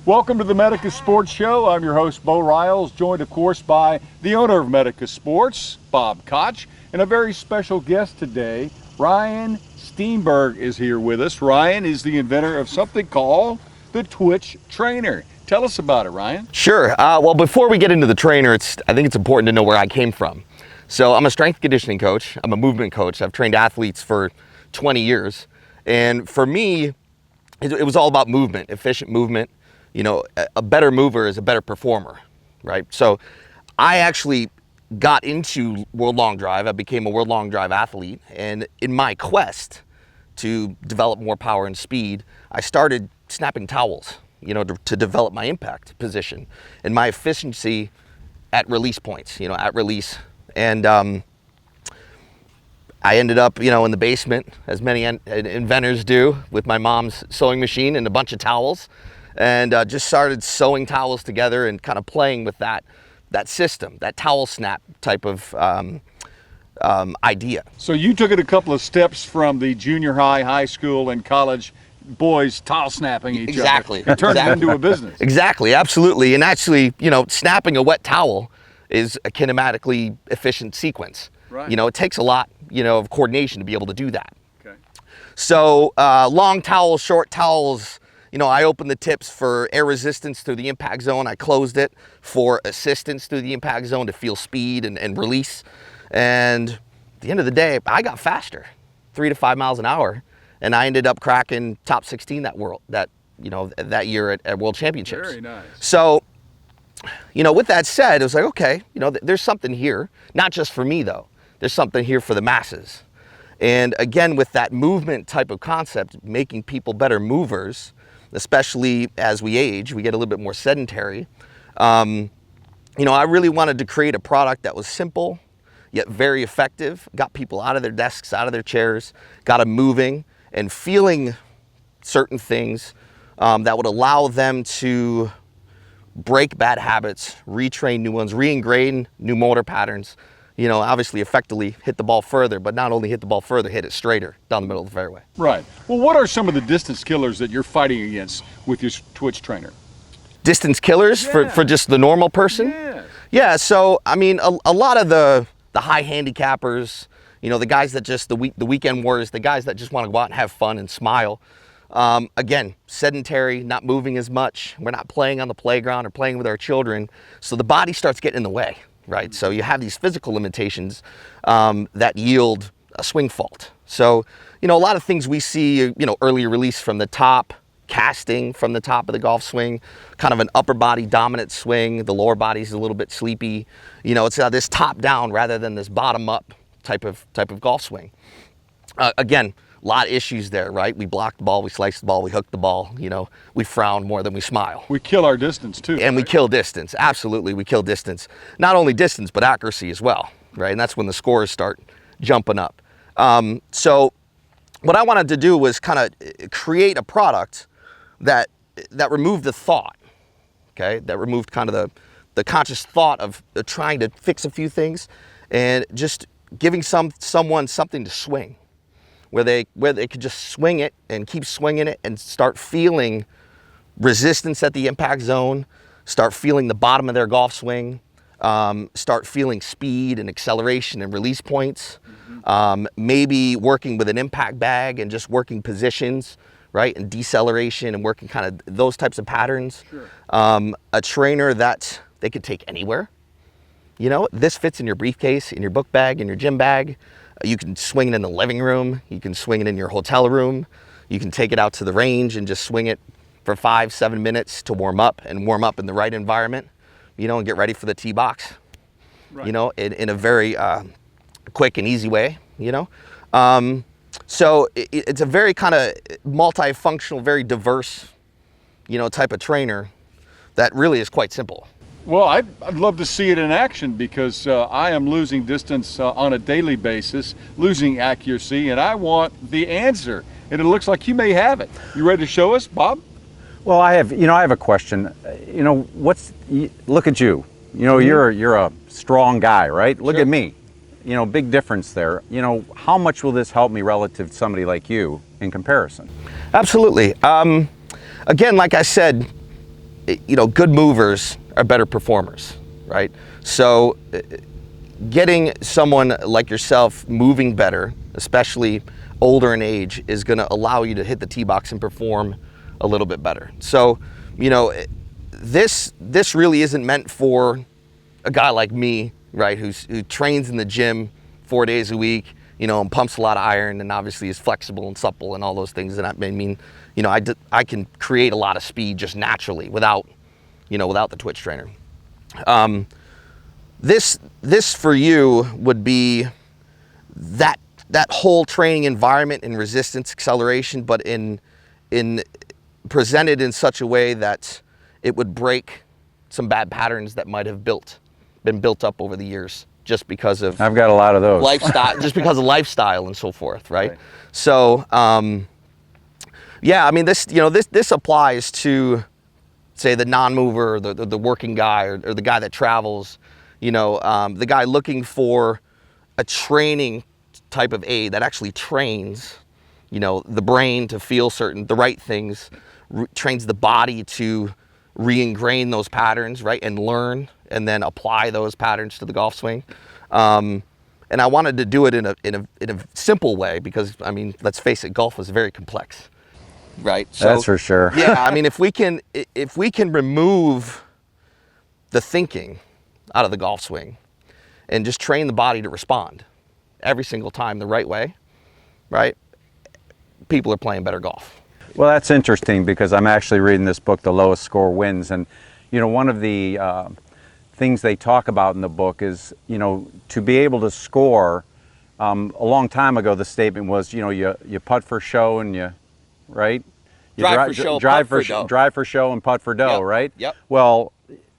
Welcome to the Medicus Sports Show. I'm your host, Bo Riles, joined, of course, by the owner of Medicus Sports, Bob Koch, and a very special guest today, Ryan Steenberg is here with us. Ryan is the inventor of something called the Twitch Trainer. Tell us about it, Ryan. Sure. Well, before we get into the trainer, I think it's important to know where I came from. So I'm a strength conditioning coach. I'm a movement coach. I've trained athletes for 20 years. And for me, it was all about movement, efficient movement. You know, a better mover is a better performer, right? So I actually got into World Long Drive. I became a World Long Drive athlete. And in my quest to develop more power and speed, I started snapping towels, you know, to develop my impact position and my efficiency at release points, you know, at release. And I ended up, you know, in the basement, as many inventors do, with my mom's sewing machine and a bunch of towels. And just started sewing towels together and kind of playing with that system, that towel snap type of idea. So you took it a couple of steps from the junior high, high school, and college boys towel snapping each Exactly. other. And turned it into a business. Exactly, absolutely. And actually, you know, snapping a wet towel is a kinematically efficient sequence. Right. You know, it takes a lot, you know, of coordination to be able to do that. Okay. So long towels, short towels. You know, I opened the tips for air resistance through the impact zone. I closed it for assistance through the impact zone to feel speed and release. And at the end of the day, I got faster, 3 to 5 miles an hour. And I ended up cracking top 16 that year at World Championships. Very nice. So, you know, with that said, it was like, okay, you know, there's something here, not just for me though. There's something here for the masses. And again, with that movement type of concept, making people better movers, especially as we age, we get a little bit more sedentary. You know, I really wanted to create a product that was simple, yet very effective, got people out of their desks, out of their chairs, got them moving and feeling certain things that would allow them to break bad habits, retrain new ones, re-ingrain new motor patterns, you know, obviously effectively hit the ball further, but not only hit the ball further, hit it straighter down the middle of the fairway. Right. Well, what are some of the distance killers that you're fighting against with your Twitch Trainer? Distance killers for just the normal person? Yes. Yeah, so, I mean, a lot of the high handicappers, you know, the guys that just, the weekend warriors, the guys that just want to go out and have fun and smile. Again, sedentary, not moving as much. We're not playing on the playground or playing with our children. So the body starts getting in the way, right? So you have these physical limitations that yield a swing fault. So, you know, a lot of things we see, you know, early release from the top, casting from the top of the golf swing, kind of an upper body dominant swing. The lower body's a little bit sleepy. You know, it's this top down rather than this bottom up type of golf swing. Again, a lot of issues there, right? We block the ball, we slice the ball, we hook the ball, you know, we frown more than we smile. We kill our distance too. And right? We kill distance, absolutely, we kill distance. Not only distance, but accuracy as well, right? And that's when the scores start jumping up. So what I wanted to do was kind of create a product that removed the thought, okay? That removed kind of the conscious thought of trying to fix a few things and just giving someone something to swing. Where they could just swing it and keep swinging it and start feeling resistance at the impact zone, start feeling the bottom of their golf swing, start feeling speed and acceleration and release points, maybe working with an impact bag and just working positions, right, and deceleration and working kind of those types of patterns. Sure. A trainer that they could take anywhere. You know, this fits in your briefcase, in your book bag, in your gym bag. You can swing it in the living room. You can swing it in your hotel room. You can take it out to the range and just swing it for 5-7 minutes to warm up in the right environment, you know, and get ready for the tee box, right. You know, in a very quick and easy way, you know. So it's a very kind of multifunctional, very diverse, you know, type of trainer that really is quite simple. Well, I'd love to see it in action because I am losing distance on a daily basis, losing accuracy, and I want the answer. And it looks like you may have it. You ready to show us, Bob? Well, I have a question. You know, look at you. You know, you're a strong guy, right? Look Sure. at me. You know, big difference there. You know, how much will this help me relative to somebody like you in comparison? Absolutely. Again, like I said, you know, good movers are better performers, right? So getting someone like yourself moving better, especially older in age, is going to allow you to hit the tee box and perform a little bit better. So, you know, this really isn't meant for a guy like me, right, who trains in the gym 4 days a week, you know, and pumps a lot of iron, and obviously is flexible and supple and all those things. And I mean, you know, I can create a lot of speed just naturally without, you know, without the Twitch trainer. This for you would be that whole training environment in resistance, acceleration, but in presented in such a way that it would break some bad patterns that might have been built up over the years, just because of I've got a lot of those. lifestyle, just because of lifestyle and so forth, right? So, yeah, I mean, this applies to, say, the non-mover, or the working guy, or the guy that travels, you know, the guy looking for a training type of aid that actually trains, you know, the brain to feel the right things, trains the body to re-ingrain those patterns, right, and learn, and then apply those patterns to the golf swing. And I wanted to do it in a simple way, because, I mean, let's face it, golf is very complex, right? So, that's for sure. Yeah, I mean, if we can remove the thinking out of the golf swing and just train the body to respond every single time the right way, right, people are playing better golf. Well, that's interesting, because I'm actually reading this book, The Lowest Score Wins, and you know, one of the things they talk about in the book is, you know, to be able to score. A long time ago, the statement was, you know, you putt for show and you, right? You drive for show, drive putt for dough. drive for show and putt for dough, Yep. right? Yep. Well,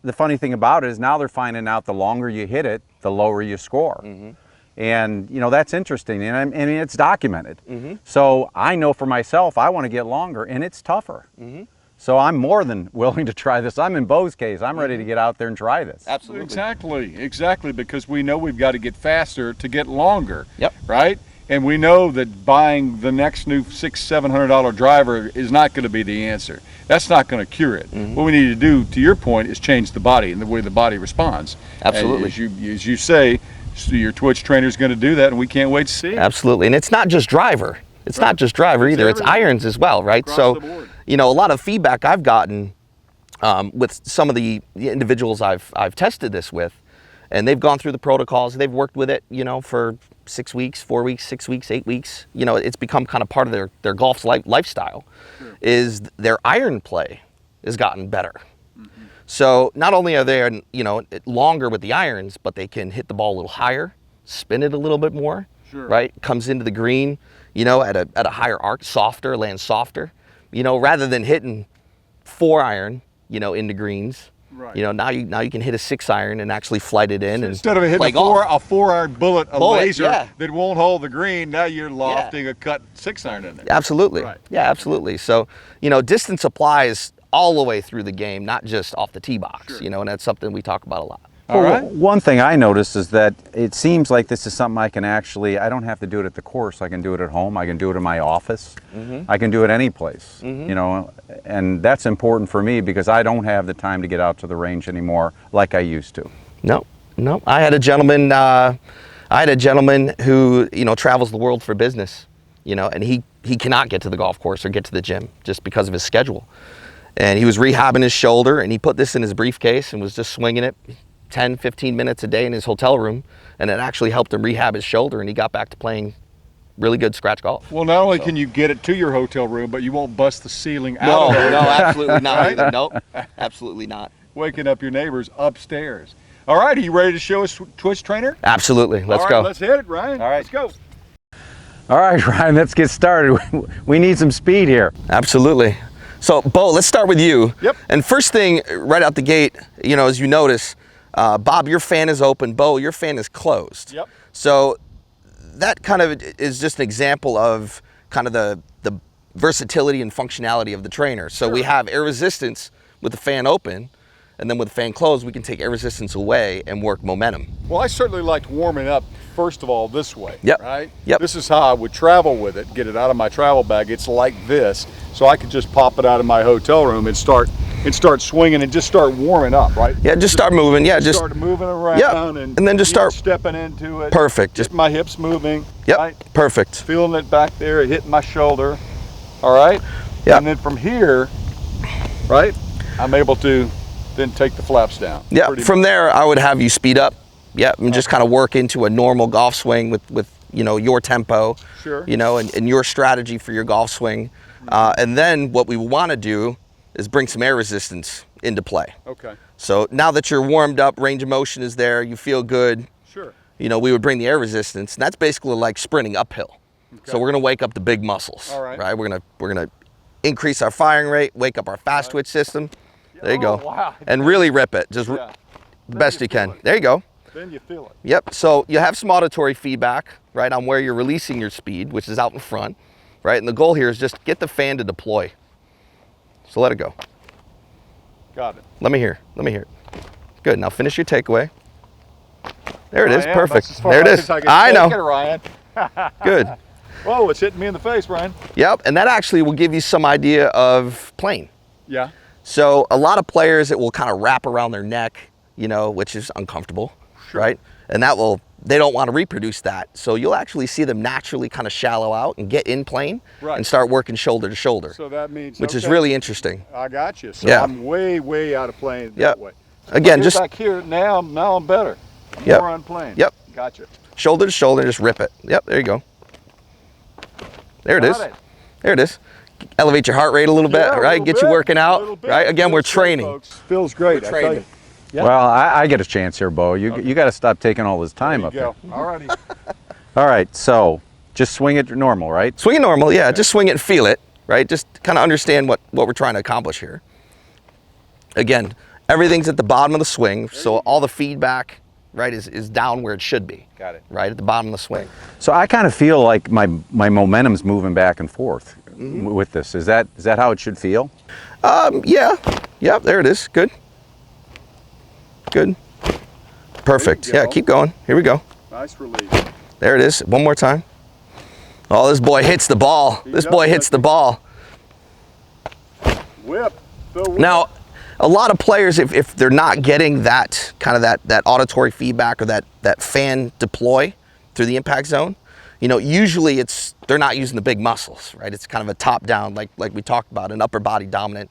the funny thing about it is now they're finding out the longer you hit it, the lower you score. Mm-hmm. And, you know, that's interesting, and I mean, it's documented. Mm-hmm. So I know for myself, I want to get longer, and it's tougher. Mm-hmm. So I'm more than willing to try this. I'm in Bo's case. I'm ready to get out there and try this. Absolutely. Exactly, because we know we've got to get faster to get longer. Yep. Right? And we know that buying the next new $600-700 driver is not going to be the answer. That's not going to cure it. Mm-hmm. What we need to do, to your point, is change the body and the way the body responds. Absolutely. And as you say, so your Twitch trainer is going to do that, and we can't wait to see it. Absolutely. And it's not just driver. It's not just driver either. It's irons as well, right? Across So, the board. you know, a lot of feedback I've gotten with some of the individuals I've tested this with, and they've gone through the protocols. They've worked with it, you know, for 6 weeks, 4 weeks, 6 weeks, 8 weeks. You know, it's become kind of part of their golf lifestyle. Sure. Is their iron play has gotten better. Mm-hmm. So not only are they, you know, longer with the irons, but they can hit the ball a little higher, spin it a little bit more. Sure. Right? Comes into the green, you know, at a higher arc, softer, lands softer. You know, rather than hitting 4 iron, you know, into greens. Right. You know, now you can hit a 6 iron and actually flight it in. So and instead of hitting a 4-iron bullet, laser that won't hold the green, now you're lofting a cut 6-iron in there. Absolutely. Right. Yeah, absolutely. So, you know, distance applies all the way through the game, not just off the tee box. Sure. You know, and that's something we talk about a lot. All right. One thing I noticed is that it seems like this is something I don't have to do it at the course. I can do it at home. I can do it in my office. Mm-hmm. I can do it any place, mm-hmm. you know, and that's important for me because I don't have the time to get out to the range anymore like I used to. No. I had a gentleman who, you know, travels the world for business, you know, and he cannot get to the golf course or get to the gym just because of his schedule. And he was rehabbing his shoulder, and he put this in his briefcase and was just swinging it 10, 15 minutes a day in his hotel room, and it actually helped him rehab his shoulder, and he got back to playing really good scratch golf. Well, not only can you get it to your hotel room, but you won't bust the ceiling out of it. No, absolutely not either. Nope, absolutely not. Waking up your neighbors upstairs. All right, are you ready to show us Twitch trainer? Absolutely, let's go. Let's hit it, Ryan. All right. Let's go. All right, Ryan, let's get started. We need some speed here. Absolutely. So, Bo, let's start with you. Yep. And first thing, right out the gate, you know, as you notice, Bob, your fan is open. Bo, your fan is closed. Yep. So that kind of is just an example of kind of the versatility and functionality of the trainer. So we have air resistance with the fan open, and then with the fan closed, we can take air resistance away and work momentum. Well, I certainly liked warming up, first of all, this way. Yep. Right? Yep. This is how I would travel with it, get it out of my travel bag. It's like this, so I could just pop it out of my hotel room and start and start swinging and just start warming up, right? Yeah, just start moving. Yeah, just start moving around. Yep. And then just start stepping into it. Perfect. Just my hips moving. Yep. Right? Perfect. Feeling it back there, hitting my shoulder. All right. Yep. And then from here, right, I'm able to then take the flaps down. Yeah. From there, I would have you speed up. Yeah, and just kind of work into a normal golf swing with you know, your tempo. Sure. You know, and your strategy for your golf swing. And then what we want to do is bring some air resistance into play. Okay. So now that you're warmed up, range of motion is there, you feel good. Sure. You know, we would bring the air resistance, and that's basically like sprinting uphill. Okay. So we're going to wake up the big muscles. All right. Right. We're gonna increase our firing rate, wake up our fast twitch system. There you go. Wow. And really rip it, just the best you can. There you go. Then you feel it. Yep. So you have some auditory feedback, right, on where you're releasing your speed, which is out in front, right? And the goal here is just get the fan to deploy. So let it go. Got it. Let me hear. Let me hear it. Good. Now finish your takeaway. There it is. Ryan, Perfect. There it is. I know. Ryan. Good. Whoa, it's hitting me in the face, Ryan. Yep. And that actually will give you some idea of plane. Yeah. So a lot of players, it will kind of wrap around their neck, you know, which is uncomfortable, right? And that will, they don't want to reproduce that. So you'll actually see them naturally kind of shallow out and get in plane and start working shoulder to shoulder. So that means, which is really interesting. I got you. So I'm way out of plane that way. So again, just back here, now I'm better. I'm more on plane. Yep. Gotcha. Shoulder to shoulder, just rip it. Yep, there you go. There it is. There it is. Elevate your heart rate a little bit, right? Get you working out, right? Again, we're training. Folks. Feels great. We're training. Yep. Well, I get a chance here, Bo. You got to stop taking all this time up here. All righty. All right, so just swing it normal, right? Swing it normal, yeah. Just swing it and feel it, right? Just kind of understand what we're trying to accomplish here. Again, everything's at the bottom of the swing, so all the feedback, right, is down where it should be. Got it. Right at the bottom of the swing. So I kind of feel like my momentum's moving back and forth with this. Is that how it should feel? Yeah. Yep, there it is. Good. Good. Perfect. Yeah, keep going. Here we go. Nice release. There it is. One more time. Oh, this boy hits the ball. This boy hits the ball. Whip. Now, a lot of players, if they're not getting that kind of that auditory feedback or that fan deploy through the impact zone, you know, usually they're not using the big muscles, right? It's kind of a top down, like we talked about, an upper body dominant,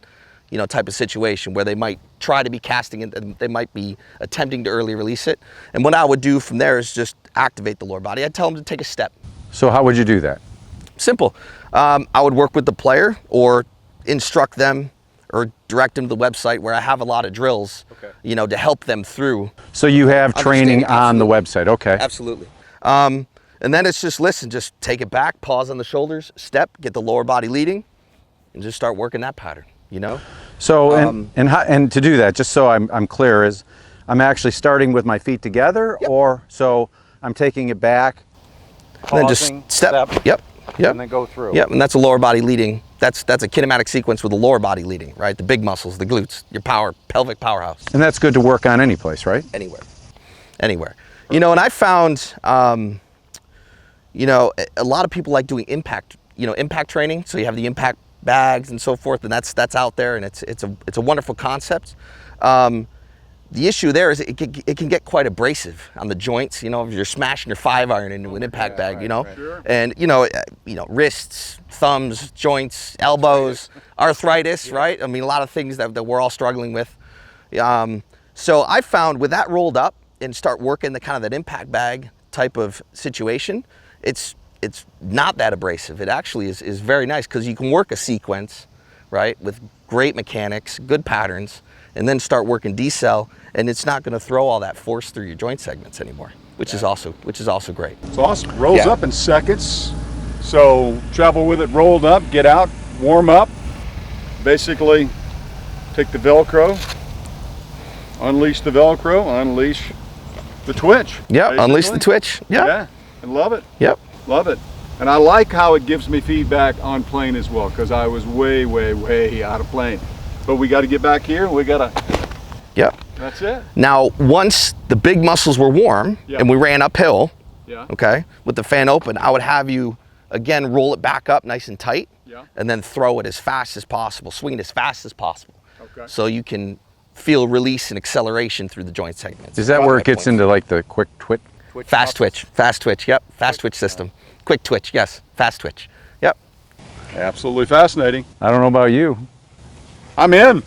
you know, type of situation where they might try to be casting it and they might be attempting to early release it. And what I would do from there is just activate the lower body. I'd tell them to take a step. So how would you do that? Simple. I would work with the player or instruct them or direct them to the website where I have a lot of drills, you know, to help them through. So you have training on the website, okay. Absolutely. And then it's just, listen, just take it back, pause on the shoulders, step, get the lower body leading, and just start working that pattern, you know? So, and to do that, just so I'm clear, is I'm actually starting with my feet together, or so I'm taking it back, and then just step. Yep. And then go through. Yep, and that's a lower body leading. That's a kinematic sequence with the lower body leading, right? The big muscles, the glutes, your pelvic powerhouse. And that's good to work on any place, right? Anywhere. You know, and I found, you know, a lot of people like doing impact training. So you have the impact bags and so forth, and that's out there, and it's a wonderful concept. The issue there is it can get quite abrasive on the joints. You know, if you're smashing your 5-iron into an impact bag, you know, and you know, wrists, thumbs, joints, elbows, arthritis, right? I mean, a lot of things that we're all struggling with. So I found with that rolled up and start working the kind of that impact bag type of situation, it's not that abrasive. It actually is very nice because you can work a sequence, right, with great mechanics, good patterns, and then start working decel, and it's not going to throw all that force through your joint segments anymore, which is also great. It's awesome. Rolls up in seconds. So travel with it rolled up, get out, warm up. Basically, take the Velcro, unleash the Velcro, unleash the twitch. Yeah, unleash the twitch. Yeah, and love it. Yep. Love it. And I like how it gives me feedback on plane as well, because I was way out of plane. But we got to get back here. We got to. Yep. That's it. Now, once the big muscles were warm and we ran uphill, okay, with the fan open, I would have you again roll it back up nice and tight, and then throw it as fast as possible, swing it as fast as possible. so you can feel release and acceleration through the joint segments. Is that where it gets into like the quick twitch? Fast twitch, yep, fast twitch system. Quick twitch, yes, fast twitch, yep. Absolutely fascinating. I don't know about you. I'm in.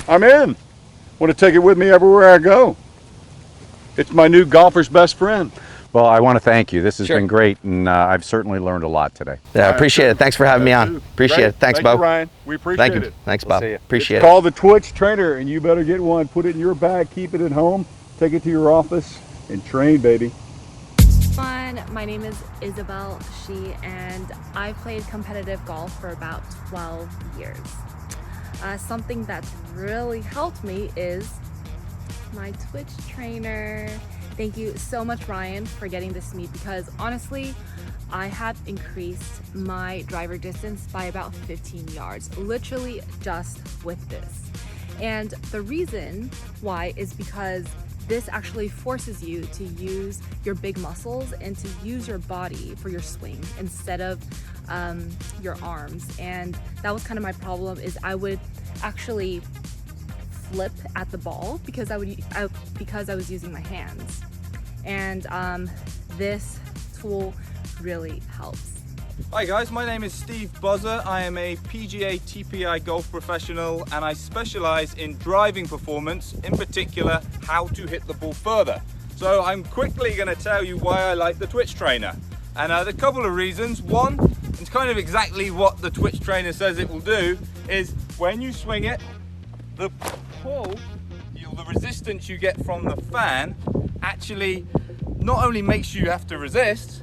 Want to take it with me everywhere I go. It's my new golfer's best friend. Well, I want to thank you. This has Sure. been great, and I've certainly learned a lot today. Yeah, I appreciate it. Thanks for having me on. Appreciate it. Thanks, Thank Bo. you, Ryan. We appreciate Thank you. it. Thanks, Bob. see you. Appreciate It's it. called the Twitch Trainer, and you better get one. Put it in your bag, keep it at home, take it to your office, and train, baby. Fun. My name is Isabel Shi, and I've played competitive golf for about 12 years. Something that's really helped me is my Twitch trainer. Thank you so much, Ryan, for getting this to me, because honestly, I have increased my driver distance by about 15 yards, literally just with this. And the reason why is because this actually forces you to use your big muscles and to use your body for your swing instead of your arms. And that was kind of my problem, is I would actually flip at the ball because I was using my hands. And this tool really helps. Hi guys, my name is Steve Buzzer. I am a PGA TPI golf professional, and I specialize in driving performance, in particular how to hit the ball further. So I'm quickly going to tell you why I like the Twitch trainer. And there are a couple of reasons. One, it's kind of exactly what the Twitch trainer says it will do, is when you swing it, the pull, the resistance you get from the fan actually not only makes you have to resist,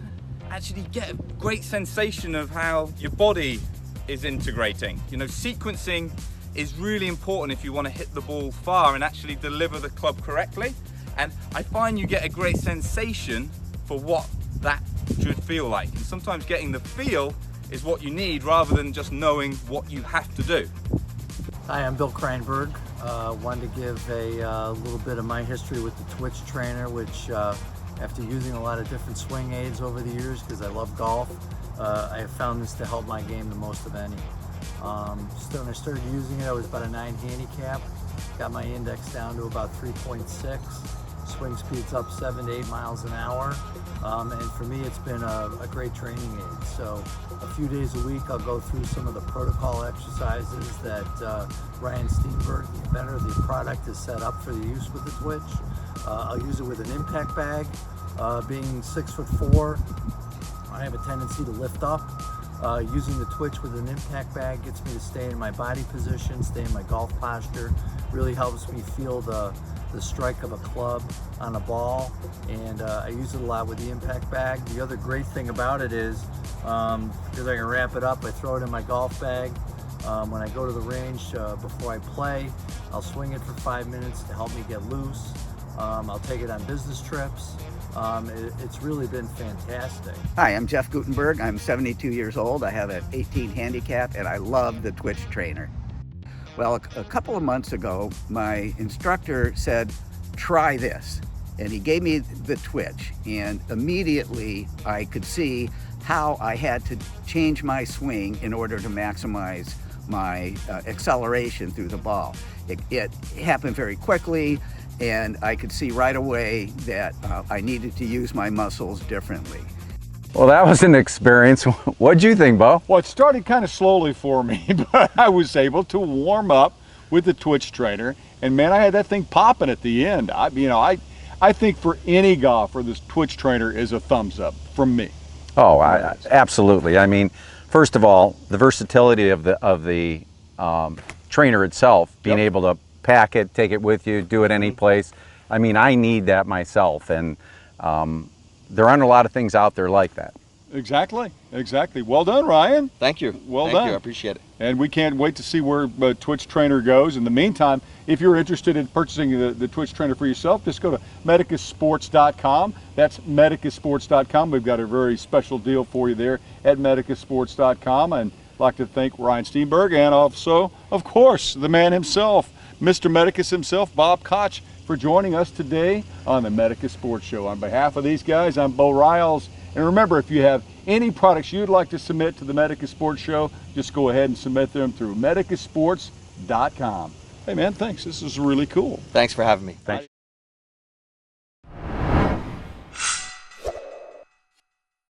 actually get a great sensation of how your body is integrating. You know, sequencing is really important if you want to hit the ball far and actually deliver the club correctly. And I find you get a great sensation for what that should feel like. And sometimes getting the feel is what you need rather than just knowing what you have to do. Hi, I'm Bill Kreinberg. Wanted to give a little bit of my history with the Twitch trainer, which after using a lot of different swing aids over the years, because I love golf, I have found this to help my game the most of any. So when I started using it, I was about a 9 handicap, got my index down to about 3.6, swing speed's up 7 to 8 miles an hour, and for me it's been a great training aid. So a few days a week I'll go through some of the protocol exercises that Ryan Steenberg, the inventor of the product, is set up for the use with the Twitch. I'll use it with an impact bag. Being 6'4", I have a tendency to lift up. Using the Twitch with an impact bag gets me to stay in my body position, stay in my golf posture, really helps me feel the strike of a club on a ball, and I use it a lot with the impact bag. The other great thing about it is, because I can wrap it up, I throw it in my golf bag. When I go to the range before I play, I'll swing it for 5 minutes to help me get loose. I'll take it on business trips. It's really been fantastic. Hi, I'm Jeff Gutenberg. I'm 72 years old. I have an 18 handicap, and I love the Twitch trainer. Well, a couple of months ago, my instructor said, try this. And he gave me the Twitch, and immediately I could see how I had to change my swing in order to maximize my acceleration through the ball. It happened very quickly, and I could see right away that I needed to use my muscles differently. Well, that was an experience. What'd you think, Bo? Well, it started kind of slowly for me, but I was able to warm up with the Twitch trainer, and man, I had that thing popping at the end. I think for any golfer, this Twitch trainer is a thumbs up from me. Oh, absolutely. I mean, first of all, the versatility of the trainer itself, being able to pack it, take it with you, do it any place. I mean, I need that myself, and there aren't a lot of things out there like that. Exactly. Well done, Ryan. Thank you. Well Thank done. you. I appreciate it. And we can't wait to see where Twitch trainer goes. In the meantime, if you're interested in purchasing the Twitch trainer for yourself, just go to medicussports.com. That's medicussports.com. We've got a very special deal for you there at medicussports.com. And I'd like to thank Ryan Steenberg, and also, of course, the man himself, Mr. Medicus himself, Bob Koch, for joining us today on the Medicus Sports Show. On behalf of these guys, I'm Bo Riles. And remember, if you have any products you'd like to submit to the Medicus Sports Show, just go ahead and submit them through medicussports.com. Hey man, thanks. This is really cool. Thanks for having me. Thanks.